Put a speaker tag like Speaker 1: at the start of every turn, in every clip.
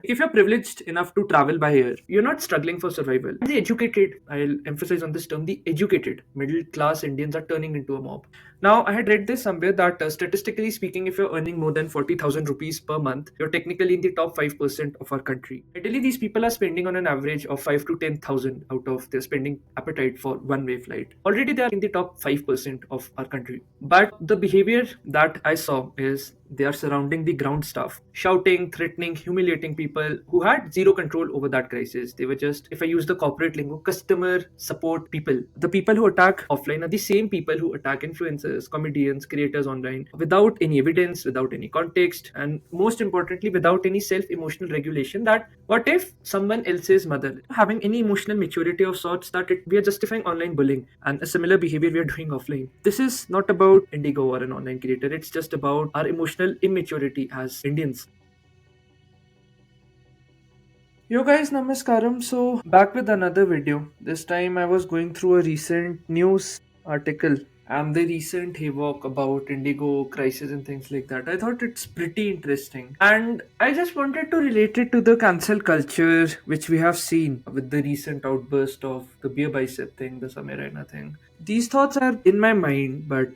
Speaker 1: If you're privileged enough to travel by air, you're not struggling for survival. The educated, I'll emphasize on this term, the educated middle class Indians are turning into a mob. Now, I had read this somewhere that statistically speaking, if you're earning more than 40,000 rupees per month, you're technically in the top 5% of our country. Ideally, these people are spending on an average of 5 to 10,000 out of their spending appetite for one way flight. Already, they are in the top 5% of our country. But the behavior that I saw is they are surrounding the ground staff, shouting, threatening, humiliating people who had zero control over that crisis. They were just, if I use the corporate lingo, customer support people. The people who attack offline are the same people who attack influencers, comedians, creators online without any evidence, without any context, and most importantly, without any self emotional regulation. That what if someone else's mother having any emotional maturity of sorts that we are justifying online bullying and a similar behavior we are doing offline. This is not about Indigo or an online creator. It's just about our emotional immaturity as Indians. Yo guys, namaskaram. So back with another video. This time I was going through a recent news article and the recent havoc about Indigo crisis and things like that. I thought it's pretty interesting. And I just wanted to relate it to the cancel culture which we have seen with the recent outburst of the beer bicep thing, the Samiraina thing. These thoughts are in my mind, but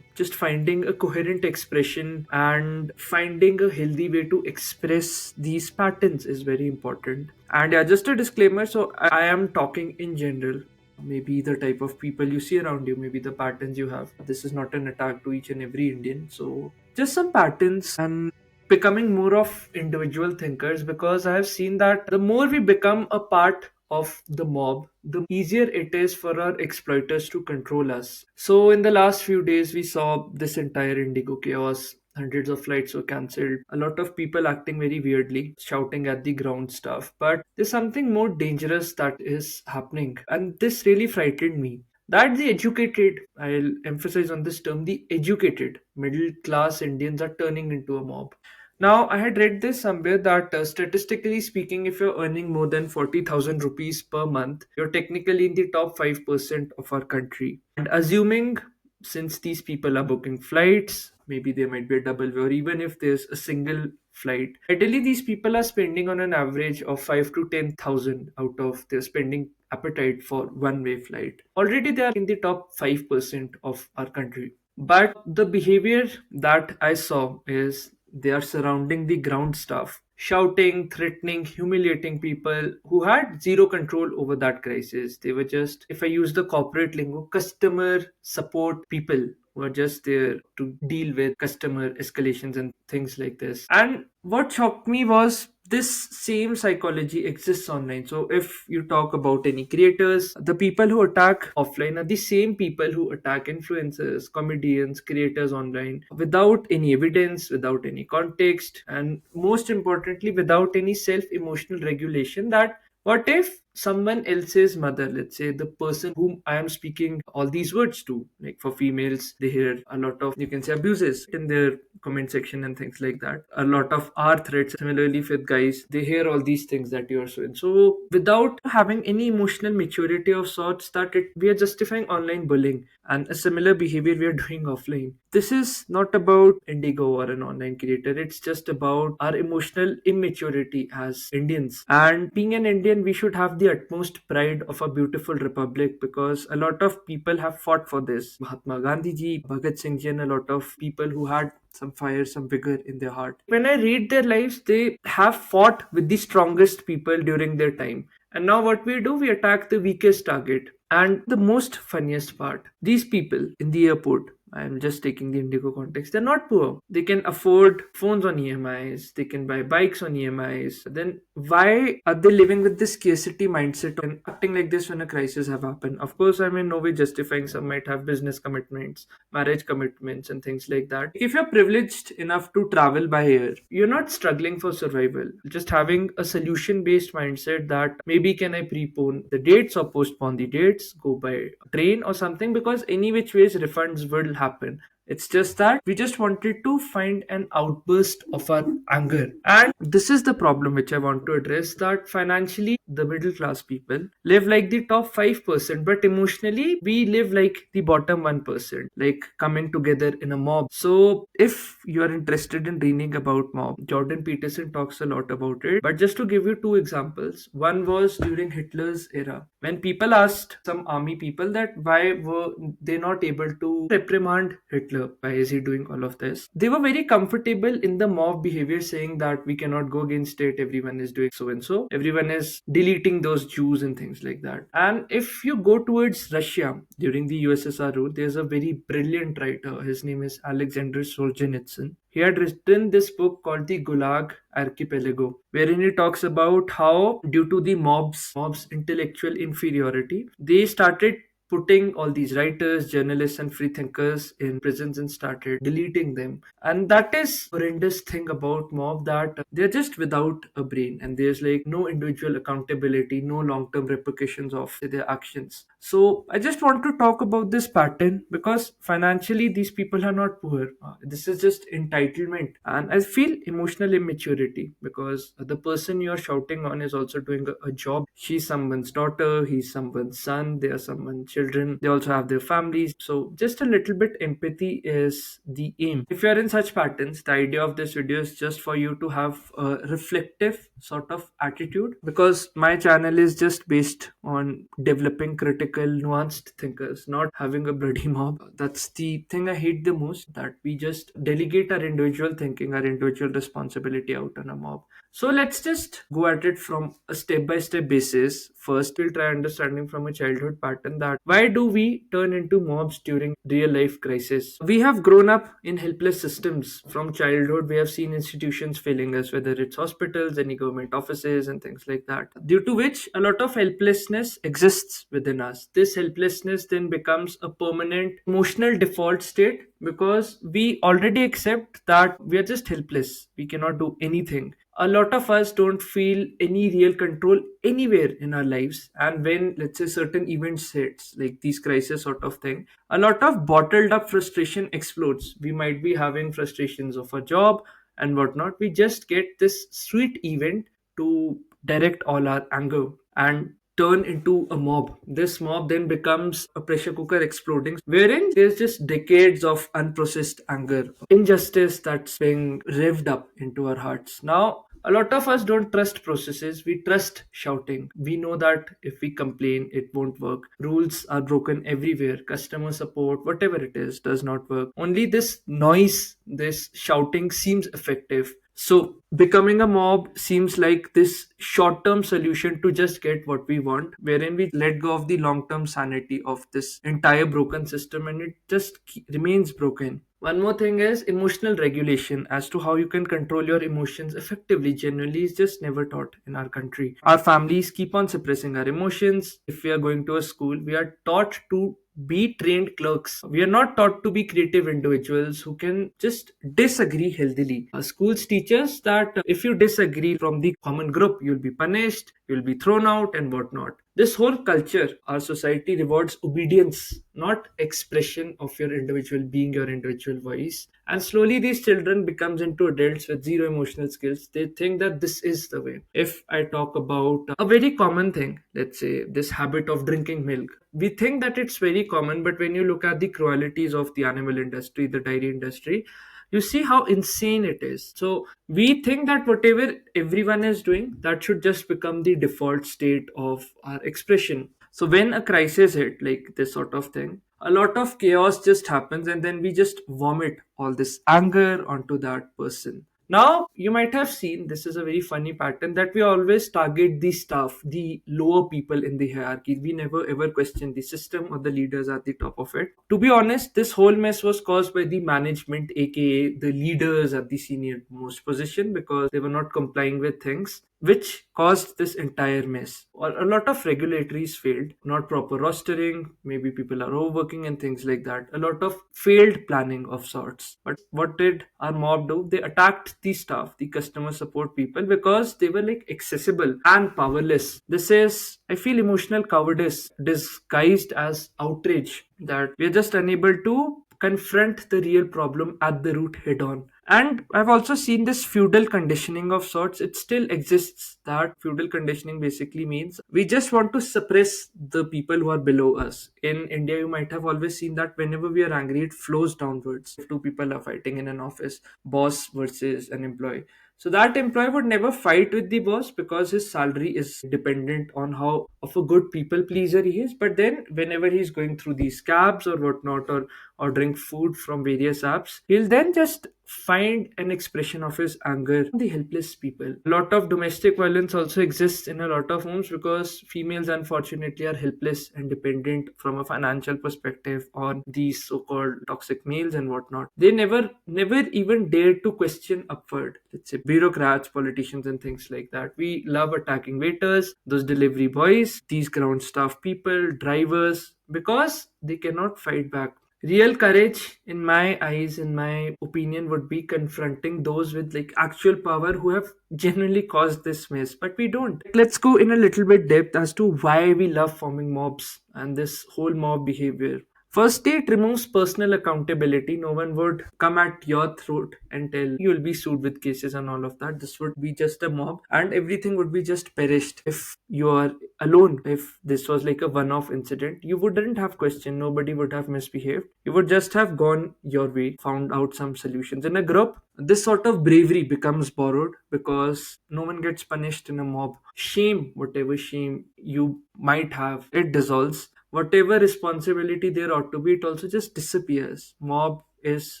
Speaker 1: just finding a coherent expression and finding a healthy way to express these patterns is very important. And yeah, just a disclaimer, so I am talking in general. Maybe the type of people you see around you, maybe the patterns you have. This is not an attack to each and every Indian. So just some patterns and becoming more of individual thinkers, because I have seen that the more we become a part of the mob, the easier it is for our exploiters to control us. So, in the last few days, we saw this entire Indigo chaos. Hundreds of flights were cancelled. A lot of people acting very weirdly, shouting at the ground stuff. But there's something more dangerous that is happening, and this really frightened me. That the educated, I'll emphasize on this term, the educated middle class Indians are turning into a mob. Now, I had read this somewhere that statistically speaking, if you're earning more than 40,000 rupees per month, you're technically in the top 5% of our country. And assuming, since these people are booking flights, maybe there might be a double, or even if there's a single flight, ideally these people are spending on an average of 5 to 10,000 out of their spending appetite for one way flight. Already they are in the top 5% of our country. But the behavior that I saw is they are surrounding the ground staff, shouting, threatening, humiliating people who had zero control over that crisis. They were just, if I use the corporate lingo, customer support people who are just there to deal with customer escalations and things like this. And what shocked me was this same psychology exists online. So if you talk about any creators, the people who attack offline are the same people who attack influencers, comedians, creators online without any evidence, without any context, and most importantly, without any self emotional regulation. That what if someone else's mother, let's say the person whom I am speaking all these words to, like for females, they hear a lot of, you can say, abuses in their comment section and things like that. A lot of our threats. Similarly, with guys, they hear all these things that you're so. So, without having any emotional maturity of sorts, that we are justifying online bullying and a similar behavior we are doing offline. This is not about Indigo or an online creator. It's just about our emotional immaturity as Indians. And being an Indian, we should have the utmost pride of a beautiful republic, because a lot of people have fought for this. Mahatma Gandhi ji, Bhagat Singh ji, and a lot of people who had some fire, some vigor in their heart. When I read their lives, they have fought with the strongest people during their time. And now what we do, we attack the weakest target. And the most funniest part, these people in the airport, I'm just taking the Indigo context, they're not poor. They can afford phones on EMIs, they can buy bikes on EMIs. Then why are they living with this scarcity mindset and acting like this when a crisis have happened? Of course, I'm in no way justifying. Some might have business commitments, marriage commitments, and things like that. If you're privileged enough to travel by air, you're not struggling for survival. Just having a solution based mindset that maybe can I prepone the dates or postpone the dates, go by train or something, because any which ways refunds will happen. It's just that we just wanted to find an outburst of our anger. And this is the problem which I want to address, that financially, the middle class people live like the top 5%, but emotionally, we live like the bottom 1%, like coming together in a mob. So, if you are interested in reading about mob, Jordan Peterson talks a lot about it. But just to give you two examples, one was during Hitler's era, when people asked some army people that why were they not able to reprimand Hitler? Why is he doing all of this? They were very comfortable in the mob behavior, saying that we cannot go against it. Everyone is doing so and so. Everyone is deleting those Jews and things like that. And if you go towards Russia during the USSR rule, there's a very brilliant writer. His name is Alexander Solzhenitsyn. He had written this book called the Gulag Archipelago, wherein he talks about how, due to the mob's intellectual inferiority, they started putting all these writers, journalists, and free thinkers in prisons and started deleting them. And that is horrendous thing about mob, that they're just without a brain, and there's like no individual accountability, no long-term repercussions of their actions. So I just want to talk about this pattern because financially these people are not poor. This is just entitlement, and I feel emotional immaturity because the person you're shouting on is also doing a job. She's someone's daughter, he's someone's son, they are someone's children, they also have their families. So just a little bit empathy is the aim. If you're in such patterns, the idea of this video is just for you to have a reflective sort of attitude, because my channel is just based on developing critical nuanced thinkers, not having a bloody mob. That's the thing I hate the most, that we just delegate our individual thinking, our individual responsibility out on a mob. So let's just go at it from a step-by-step basis. First, we'll try understanding from a childhood pattern, that why do we turn into mobs during real-life crisis? We have grown up in helpless systems from childhood. We have seen institutions failing us, whether it's hospitals, any government offices, and things like that. Due to which a lot of helplessness exists within us. This helplessness then becomes a permanent emotional default state, because we already accept that we are just helpless. We cannot do anything. A lot of us don't feel any real control anywhere in our lives, and when, let's say, certain events hits, like these crisis sort of thing, a lot of bottled up frustration explodes. We might be having frustrations of a job and whatnot. We just get this sweet event to direct all our anger and turn into a mob. This mob then becomes a pressure cooker exploding, wherein there's just decades of unprocessed anger, injustice that's being revved up into our hearts. Now, a lot of us don't trust processes, we trust shouting. We know that if we complain, it won't work. Rules are broken everywhere. Customer support, whatever it is, does not work. Only this noise, this shouting seems effective. So, becoming a mob seems like this short term solution to just get what we want, wherein we let go of the long term sanity of this entire broken system, and it just remains broken. One more thing is emotional regulation. As to how you can control your emotions effectively, generally is just never taught in our country. Our families keep on suppressing our emotions. If we are going to a school, we are taught to be trained clerks. We are not taught to be creative individuals who can just disagree healthily. Schools teach us that if you disagree from the common group, you'll be punished, you'll be thrown out, and whatnot. This whole culture, our society rewards obedience, not expression of your individual being, your individual voice. And slowly these children becomes into adults with zero emotional skills. They think that this is the way. If I talk about a very common thing, let's say this habit of drinking milk, we think that it's very common, but when you look at the cruelties of the animal industry, the dairy industry, you see how insane it is. So we think that whatever everyone is doing, that should just become the default state of our expression. So when a crisis hit, like this sort of thing, a lot of chaos just happens, and then we just vomit all this anger onto that person. Now, you might have seen, this is a very funny pattern, that we always target the staff, the lower people in the hierarchy. We never ever question the system or the leaders at the top of it. To be honest, this whole mess was caused by the management, aka the leaders at the senior most position, because they were not complying with things, which caused this entire mess. A lot of regulatories failed, not proper rostering, maybe people are overworking and things like that. A lot of failed planning of sorts. But what did our mob do? They attacked the staff, the customer support people, because they were like accessible and powerless. This is, I feel, emotional cowardice disguised as outrage, that we are just unable to confront the real problem at the root head on. And I've also seen this feudal conditioning of sorts. It still exists. That feudal conditioning basically means we just want to suppress the people who are below us. In India, you might have always seen that whenever we are angry, it flows downwards. If two people are fighting in an office, boss versus an employee, so that employee would never fight with the boss because his salary is dependent on how of a good people pleaser he is. But then whenever he's going through these cabs or whatnot, or ordering food from various apps, he'll then just find an expression of his anger on the helpless people. A lot of domestic violence also exists in a lot of homes because females unfortunately are helpless and dependent from a financial perspective on these so-called toxic males and whatnot. They never even dare to question upward. Let's say bureaucrats, politicians, and things like that. We love attacking waiters, those delivery boys, these ground staff people, drivers, because they cannot fight back. Real courage, in my eyes, in my opinion, would be confronting those with like actual power who have genuinely caused this mess, but we don't. Let's go in a little bit depth as to why we love forming mobs and this whole mob behavior. Firstly, it removes personal accountability. No one would come at your throat and tell you will be sued with cases and all of that. This would be just a mob, and everything would be just perished. If you are alone, if this was like a one off incident, you wouldn't have questioned, nobody would have misbehaved. You would just have gone your way, found out some solutions. In a group, this sort of bravery becomes borrowed because no one gets punished in a mob. Shame, whatever shame you might have, it dissolves. Whatever responsibility there ought to be, it also just disappears. Mob is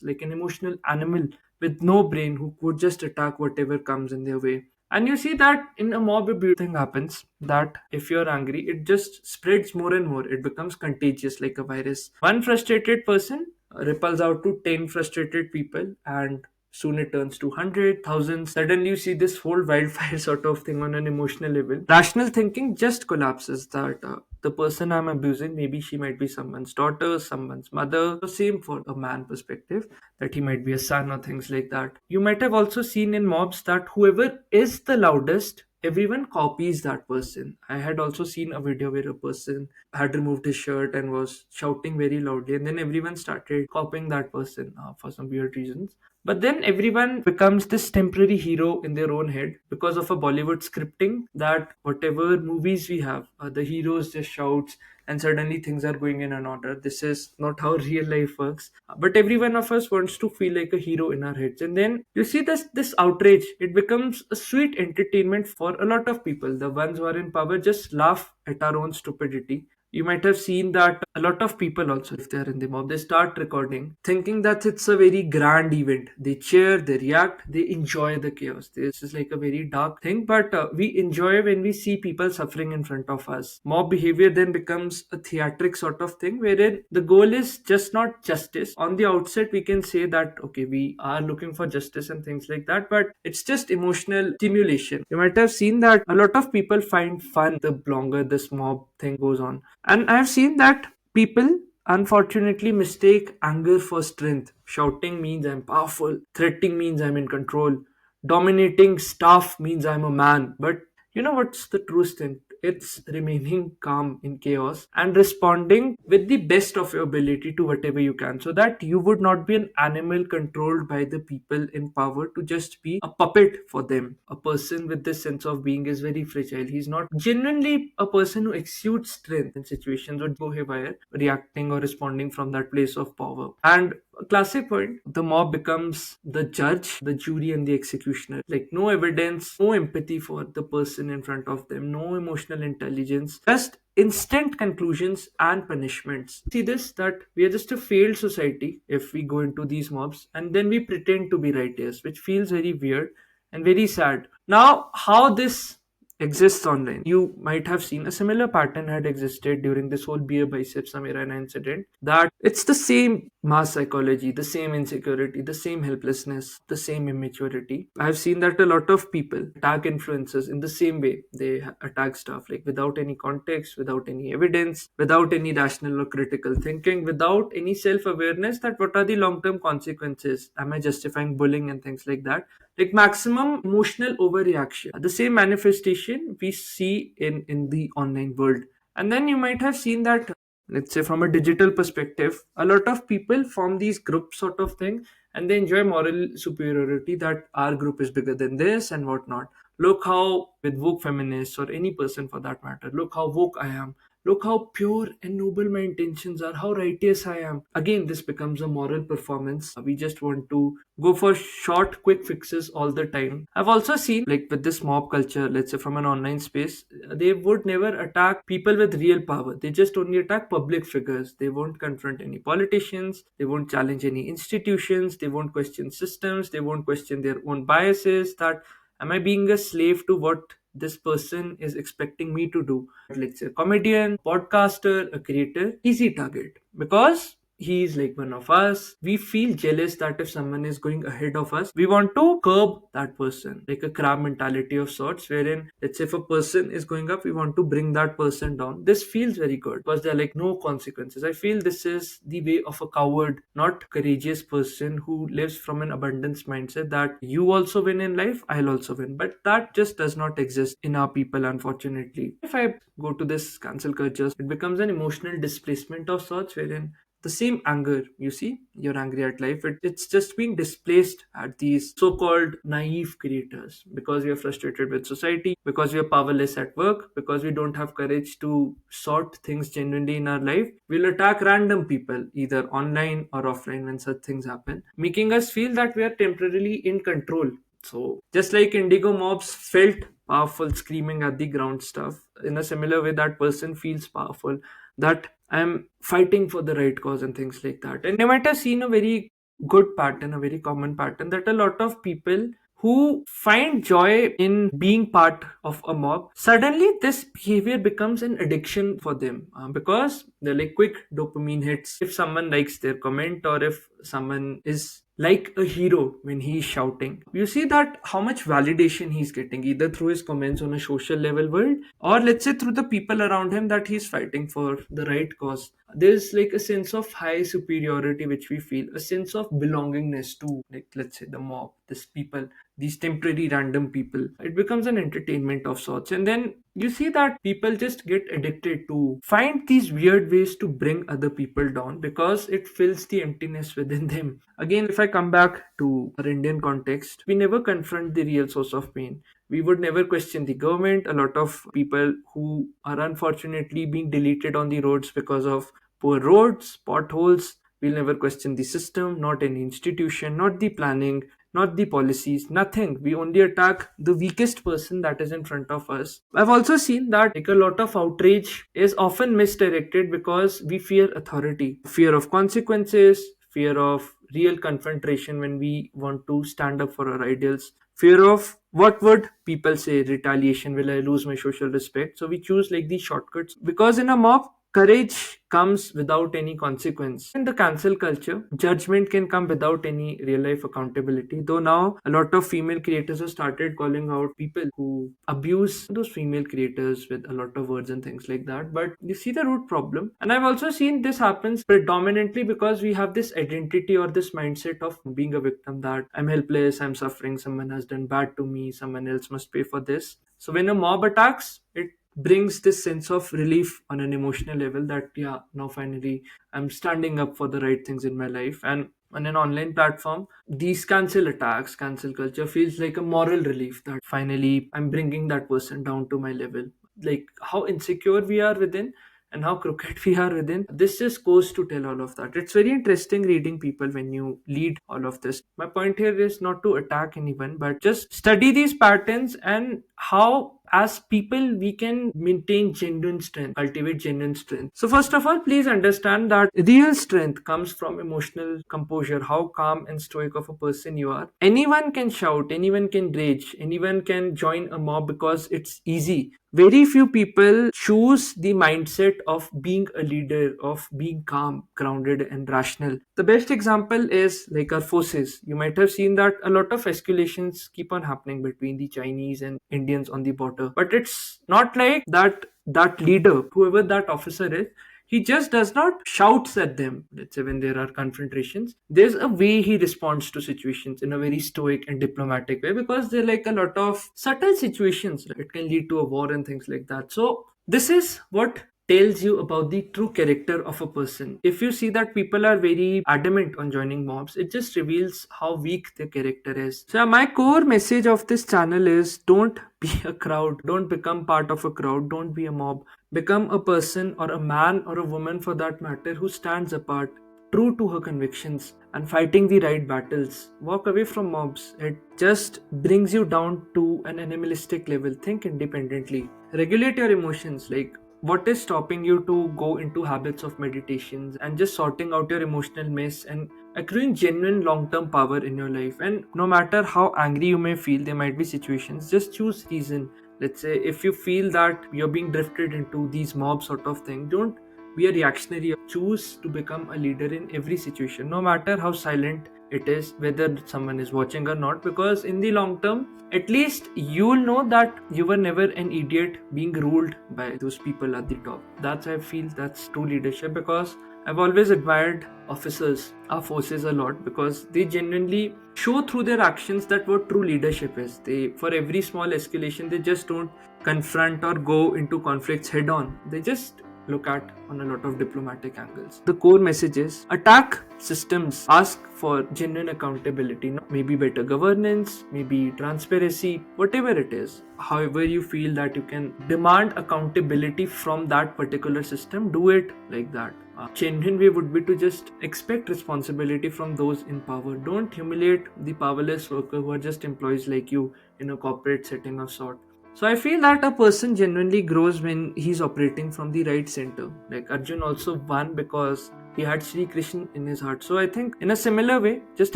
Speaker 1: like an emotional animal with no brain who would just attack whatever comes in their way. And you see that in a mob, a beautiful thing happens that if you're angry, it just spreads more and more. It becomes contagious like a virus. One frustrated person ripples out to 10 frustrated people, and soon it turns to 100, thousands. Suddenly you see this whole wildfire sort of thing on an emotional level. Rational thinking just collapses that the person I'm abusing, maybe she might be someone's daughter, someone's mother. The same for a man perspective, that he might be a son or things like that. You might have also seen in mobs that whoever is the loudest, everyone copies that person. I had also seen a video where a person had removed his shirt and was shouting very loudly, and then everyone started copying that person for some weird reasons. But then everyone becomes this temporary hero in their own head because of a Bollywood scripting, that whatever movies we have, the heroes just shouts and suddenly things are going in an order. This is not how real life works. But every one of us wants to feel like a hero in our heads. And then you see this outrage. It becomes a sweet entertainment for a lot of people. The ones who are in power just laugh at our own stupidity. You might have seen that a lot of people also, if they are in the mob, they start recording thinking that it's a very grand event. They cheer, they react, they enjoy the chaos. This is like a very dark thing, but we enjoy when we see people suffering in front of us. Mob behavior then becomes a theatric sort of thing wherein the goal is just not justice. On the outset, we can say that, okay, we are looking for justice and things like that, but it's just emotional stimulation. You might have seen that a lot of people find fun the longer this mob thing goes on. And I've seen that people unfortunately mistake anger for strength. Shouting means I'm powerful, threatening means I'm in control, dominating staff means I'm a man. But you know what's the true strength? It's remaining calm in chaos and responding with the best of your ability to whatever you can, so that you would not be an animal controlled by the people in power to just be a puppet for them. A person with this sense of being is very fragile. He's not genuinely a person who exudes strength in situations or go haywire, reacting or responding from that place of power. And a classic point, the mob becomes the judge, the jury, and the executioner. Like no evidence, no empathy for the person in front of them, no emotional intelligence, just instant conclusions and punishments. See this, that we are just a failed society if we go into these mobs and then we pretend to be righteous, which feels very weird and very sad. Now, how this exists online. You might have seen a similar pattern had existed during this whole beer biceps Samirana incident. That it's the same mass psychology, the same insecurity, the same helplessness, the same immaturity. I've seen that a lot of people attack influencers in the same way. They attack stuff like without any context, without any evidence, without any rational or critical thinking, without any self-awareness that what are the long-term consequences. Am I justifying bullying and things like that? Like maximum emotional overreaction, the same manifestation we see in the online world. And then you might have seen that let's say from a digital perspective, a lot of people form these groups sort of thing, and they enjoy moral superiority that our group is bigger than this and whatnot. Look how, with woke feminists or any person for that matter, look how woke I am. Look how pure and noble my intentions are, how righteous I am. Again, this becomes a moral performance. We just want to go for short, quick fixes all the time. I've also seen, like with this mob culture, let's say from an online space, they would never attack people with real power. They just only attack public figures. They won't confront any politicians. They won't challenge any institutions. They won't question systems. They won't question their own biases. That, am I being a slave to what this person is expecting me to do? Let's say a comedian, podcaster, a creator, easy target because he's like one of us. We feel jealous that if someone is going ahead of us, we want to curb that person, like a crab mentality of sorts, wherein let's say if a person is going up, we want to bring that person down. This feels very good because they're like no consequences. I feel this is the way of a coward, not courageous person who lives from an abundance mindset that you also win in life, I'll also win. But that just does not exist in our people, unfortunately. If I go to this cancel culture, it becomes an emotional displacement of sorts, wherein the same anger you see, you're angry at life, it's just being displaced at these so-called naive creators because we are frustrated with society, because we are powerless at work, because we don't have courage to sort things genuinely in our life. We'll attack random people either online or offline when such things happen, making us feel that we are temporarily in control. So just like indigo mobs felt powerful screaming at the ground stuff, in a similar way that person feels powerful, that I'm fighting for the right cause and things like that. And you might have seen a very good pattern, a very common pattern, that a lot of people who find joy in being part of a mob, suddenly this behavior becomes an addiction for them because they're like quick dopamine hits. If someone likes their comment, or if someone is like a hero when he's shouting, you see that how much validation he's getting either through his comments on a social level world, or let's say through the people around him that he's fighting for the right cause. There's like a sense of high superiority which we feel, a sense of belongingness to, like let's say the mob, this people, these temporary random people. It becomes an entertainment of sorts, and then you see that people just get addicted to find these weird ways to bring other people down because it fills the emptiness within them. Again, if I come back to our Indian context, we never confront the real source of pain. We would never question the government. A lot of people who are unfortunately being deleted on the roads because of poor roads, potholes, we'll never question the system, not any institution, not the planning, not the policies, nothing. We only attack the weakest person that is in front of us. I've also seen that like a lot of outrage is often misdirected because we fear authority, fear of consequences, fear of real confrontation when we want to stand up for our ideals, fear of what would people say, retaliation, will I lose my social respect. So we choose like these shortcuts because in a mob, courage comes without any consequence. In the cancel culture, judgment can come without any real life accountability. Though now a lot of female creators have started calling out people who abuse those female creators with a lot of words and things like that. But you see the root problem. And I've also seen this happens predominantly because we have this identity or this mindset of being a victim, that I'm helpless, I'm suffering, someone has done bad to me, someone else must pay for this. So when a mob attacks, it brings this sense of relief on an emotional level that yeah, now finally I'm standing up for the right things in my life. And on an online platform, these cancel attacks, cancel culture feels like a moral relief that finally I'm bringing that person down to my level. Like how insecure we are within and how crooked we are within, this just goes to tell all of that. It's very interesting reading people when you lead all of this. My point here is not to attack anyone, but just study these patterns and how as people we can maintain genuine strength, cultivate genuine strength. So first of all, please understand that real strength comes from emotional composure, how calm and stoic of a person you are. Anyone can shout, anyone can rage, anyone can join a mob because it's easy. Very few people choose the mindset of being a leader, of being calm, grounded, and rational. The best example is like our forces. You might have seen that a lot of escalations keep on happening between the Chinese and Indians on the border. But it's not like that leader, whoever that officer is, he just does not shouts at them. Let's say when there are confrontations, there's a way he responds to situations in a very stoic and diplomatic way, because there are like a lot of subtle situations that can lead to a war and things like that. So this is what tells you about the true character of a person. If you see that people are very adamant on joining mobs, it just reveals how weak their character is. So my core message of this channel is don't be a crowd, don't become part of a crowd, don't be a mob. Become a person, or a man or a woman for that matter, who stands apart, true to her convictions, and fighting the right battles. Walk away from mobs. It just brings you down to an animalistic level. Think independently. Regulate your emotions. Like, what is stopping you to go into habits of meditations and just sorting out your emotional mess and accruing genuine long-term power in your life? And no matter how angry you may feel, there might be situations, just choose reason. Let's say if you feel that you're being drifted into these mob sort of thing, don't be a reactionary. Choose to become a leader in every situation, no matter how silent it is, whether someone is watching or not, because in the long term, at least you'll know that you were never an idiot being ruled by those people at the top. That's, I feel, that's true leadership, because I've always admired officers, our forces, a lot, because they genuinely show through their actions that what true leadership is. They, for every small escalation, they just don't confront or go into conflicts head on. They just look at on a lot of diplomatic angles. The core message is attack systems, ask for genuine accountability, maybe better governance, maybe transparency, whatever it is. However, you feel that you can demand accountability from that particular system, do it like that. Genuine way would be to just expect responsibility from those in power. Don't humiliate the powerless worker who are just employees like you in a corporate setting of sort. So I feel that a person genuinely grows when he's operating from the right center. Like Arjun also won because he had Sri Krishna in his heart. So I think in a similar way, just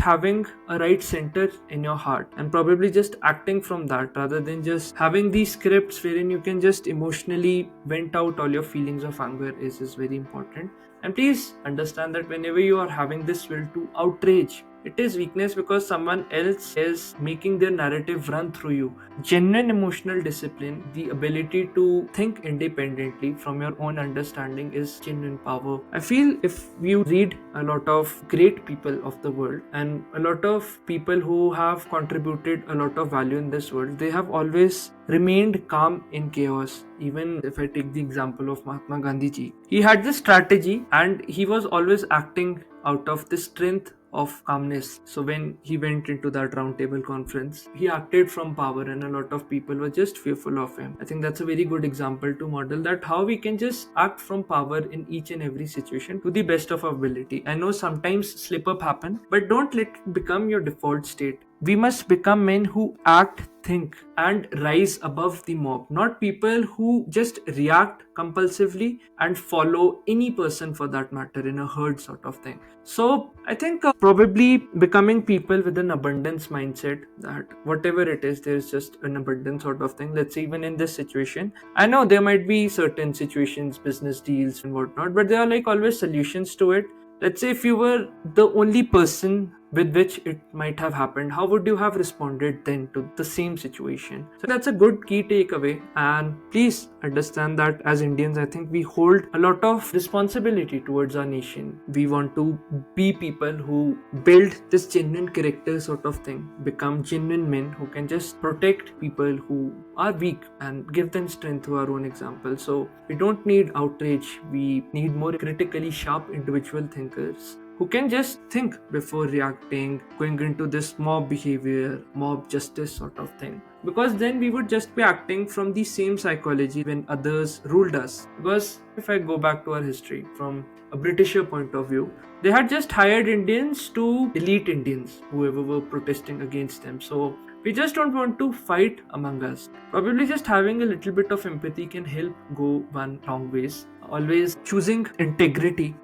Speaker 1: having a right center in your heart and probably just acting from that, rather than just having these scripts wherein you can just emotionally vent out all your feelings of anger, is very important. And please understand that whenever you are having this will to outrage, it is weakness, because someone else is making their narrative run through you. Genuine emotional discipline, the ability to think independently from your own understanding, is genuine power. I feel if you read a lot of great people of the world and a lot of people who have contributed a lot of value in this world, they have always remained calm in chaos. Even if I take the example of Mahatma Gandhi ji, he had this strategy and he was always acting out of the strength of calmness. So when he went into that roundtable conference, he acted from power and a lot of people were just fearful of him. I think that's a very good example to model that how we can just act from power in each and every situation to the best of our ability. I know sometimes slip up happen, but don't let it become your default state. We must become men who act, think, and rise above the mob, not people who just react compulsively and follow any person for that matter in a herd sort of thing. So I think probably becoming people with an abundance mindset, that whatever it is, there's just an abundance sort of thing. Let's say even in this situation, I know there might be certain situations, business deals and whatnot, but there are like always solutions to it. Let's say if you were the only person with which it might have happened, how would you have responded then to the same situation? So that's a good key takeaway. And please understand that as Indians, I think we hold a lot of responsibility towards our nation. We want to be people who build this genuine character sort of thing, become genuine men who can just protect people who are weak and give them strength through our own example. So we don't need outrage, we need more critically sharp individual thinkers who can just think before reacting, going into this mob behavior, mob justice sort of thing. Because then we would just be acting from the same psychology when others ruled us. Because if I go back to our history from a Britisher point of view, they had just hired Indians to delete Indians, whoever were protesting against them. So we just don't want to fight among us. Probably just having a little bit of empathy can help go one long ways. Always choosing integrity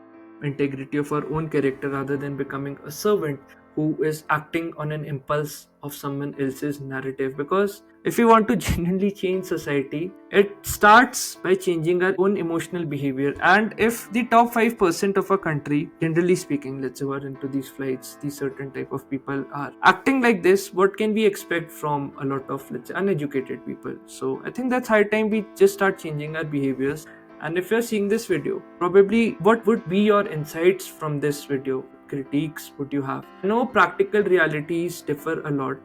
Speaker 1: of our own character rather than becoming a servant who is acting on an impulse of someone else's narrative. Because if we want to genuinely change society, it starts by changing our own emotional behavior. And if the top 5% of a country, generally speaking, let's say we're into these flights, these certain type of people are acting like this, what can we expect from a lot of, let's say, uneducated people? So I think that's high time we just start changing our behaviors. And if you're seeing this video, probably what would be your insights from this video? Critiques would you have? I know practical realities differ a lot.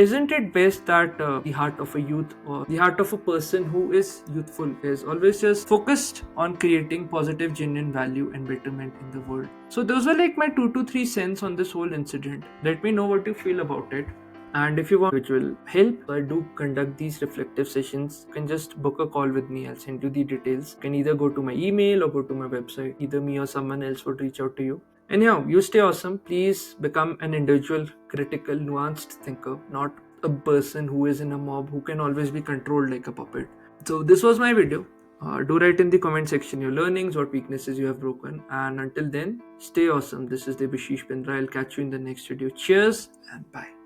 Speaker 1: isn't it best that the heart of a youth or the heart of a person who is youthful is always just focused on creating positive, genuine value and betterment in the world? So those were like my 2 to 3 cents on this whole incident. Let me know what you feel about it. And if you want, which will help, I do conduct these reflective sessions. You can just book a call with me. I'll send you the details. You can either go to my email or go to my website. Either me or someone else would reach out to you. Anyhow, you stay awesome. Please become an individual, critical, nuanced thinker, not a person who is in a mob who can always be controlled like a puppet. So this was my video. Do write in the comment section your learnings, what weaknesses you have broken. And until then, stay awesome. This is Debu Ki Dastak. I'll catch you in the next video. Cheers and bye.